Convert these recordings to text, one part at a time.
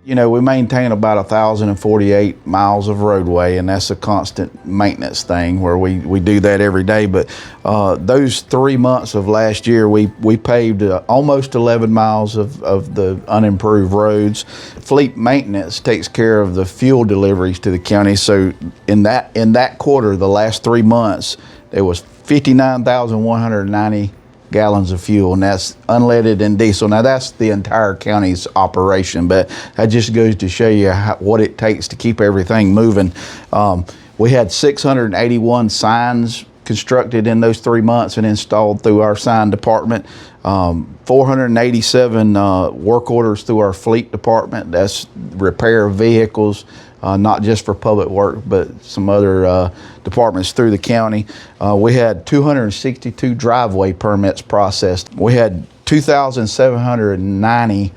You know, we maintain about 1,048 miles of roadway, and that's a constant maintenance thing where we do that every day. But those 3 months of last year, we paved almost 11 miles of the unimproved roads. Fleet maintenance takes care of the fuel deliveries to the county. So in that quarter, the last 3 months, there was 59,190 gallons of fuel, and that's unleaded and diesel. Now that's the entire county's operation, but that just goes to show you what it takes to keep everything moving. We had 681 signs constructed in those 3 months and installed through our sign department. 487 work orders through our fleet department. That's repair of vehicles, not just for public work, but some other departments through the county. We had 262 driveway permits processed. We had 2,790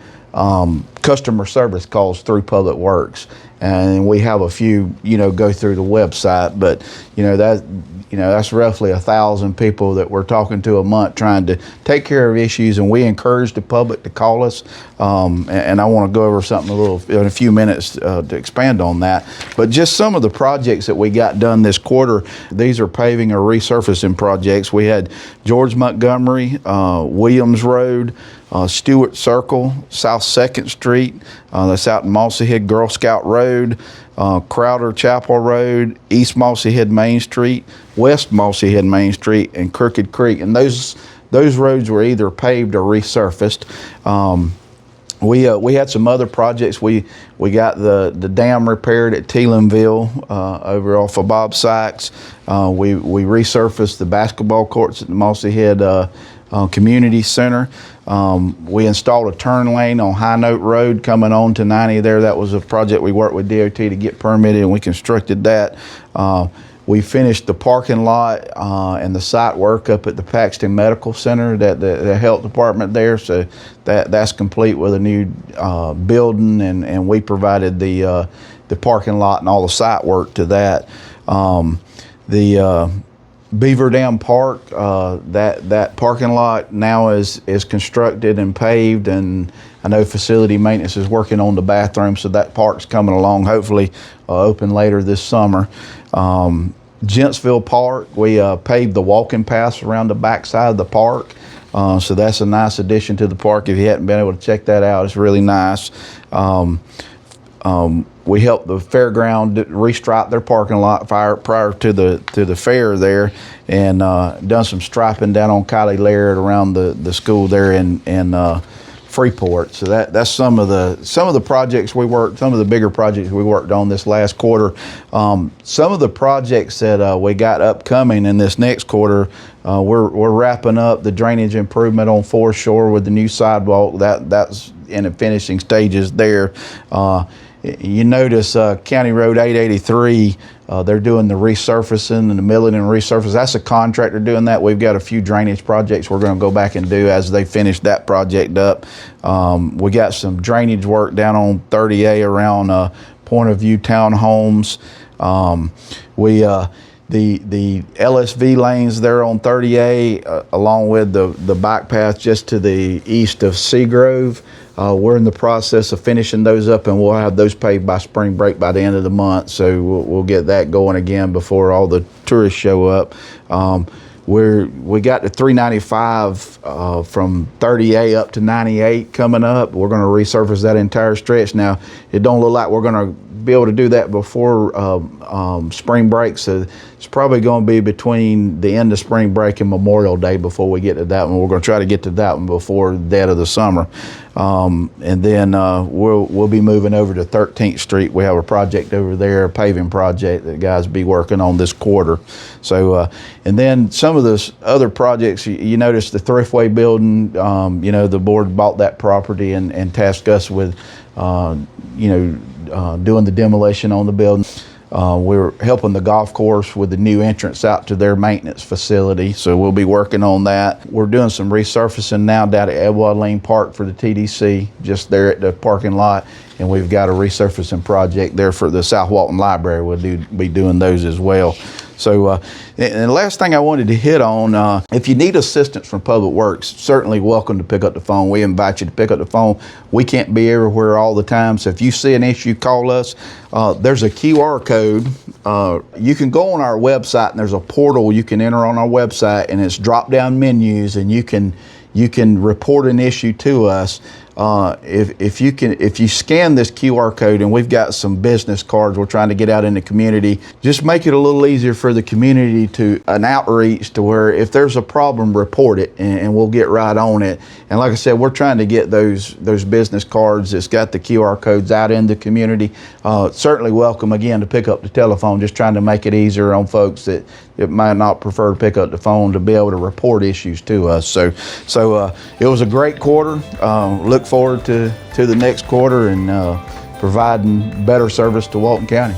customer service calls through Public Works, and we have a few, go through the website. But that's roughly 1,000 people that we're talking to a month, trying to take care of issues. And we encourage the public to call us. And I want to go over something in a few minutes to expand on that. But just some of the projects that we got done this quarter. These are paving or resurfacing projects. We had George Montgomery, Williams Road, Stewart Circle, South 2nd Street, that's out in Mossy Head Girl Scout Road, Crowder Chapel Road, East Mossy Head Main Street, West Mossy Head Main Street, and Crooked Creek. And those roads were either paved or resurfaced. We had some other projects. We got the dam repaired at Teelanville over off of Bob Sykes. We resurfaced the basketball courts at the Mossy Head Community Center. We installed a turn lane on High Note Road coming on to 90 there. That was a project we worked with DOT to get permitted, and we constructed that. We finished the parking lot and the site work up at the Paxton Medical Center, the health department there. So that's complete with a new building, and we provided the parking lot and all the site work to that. The Beaver Dam Park, that parking lot now is constructed and paved, and I know facility maintenance is working on the bathroom, so that park's coming along, hopefully open later this summer. Gentsville Park, we paved the walking paths around the backside of the park, so that's a nice addition to the park. If you hadn't been able to check that out, it's really nice. We helped the fairground restripe their parking lot prior to the fair there, and done some striping down on Kylie Laird around the school there in Freeport. So that's some of the projects we worked, some of the bigger projects we worked on this last quarter. Some of the projects that we got upcoming in this next quarter, we're wrapping up the drainage improvement on Foreshore with the new sidewalk. That's in the finishing stages there. You notice County Road 883, they're doing the resurfacing and the milling and resurface. That's a contractor doing that. We've got a few drainage projects we're going to go back and do as they finish that project up. We got some drainage work down on 30A around Point of View Townhomes. The LSV lanes there on 30A, along with the bike path just to the east of Seagrove. We're in the process of finishing those up, and we'll have those paved by spring break by the end of the month. So we'll get that going again before all the tourists show up. We got the 395 from 30A up to 98 coming up. We're going to resurface that entire stretch. Now, it don't look like we're going to be able to do that before spring break, so it's probably going to be between the end of spring break and Memorial Day before we get to that one. We're going to try to get to that one before the dead of the summer, and then we'll be moving over to 13th Street. We have a project over there, a paving project that guys be working on this quarter. So and then some of the other projects, you notice the Thriftway building. The board bought that property and tasked us with doing the demolition on the building. We're helping the golf course with the new entrance out to their maintenance facility, so we'll be working on that. We're doing some resurfacing now down at Edward Lane Park for the TDC, just there at the parking lot, and we've got a resurfacing project there for the South Walton Library. We'll be doing those as well. And the last thing I wanted to hit on, if you need assistance from Public Works, certainly welcome to pick up the phone. We invite you to pick up the phone. We can't be everywhere all the time, so if you see an issue, call us. There's a QR code. You can go on our website, and there's a portal you can enter on our website, and it's drop-down menus, and you can report an issue to us. If you scan this QR code, and we've got some business cards we're trying to get out in the community, just make it a little easier for the community to an outreach to where if there's a problem, report it, and we'll get right on it. And like I said, we're trying to get those business cards that's got the QR codes out in the community. Certainly welcome again to pick up the telephone, just trying to make it easier on folks that might not prefer to pick up the phone to be able to report issues to us. So it was a great quarter. Look forward to the next quarter and providing better service to Walton County.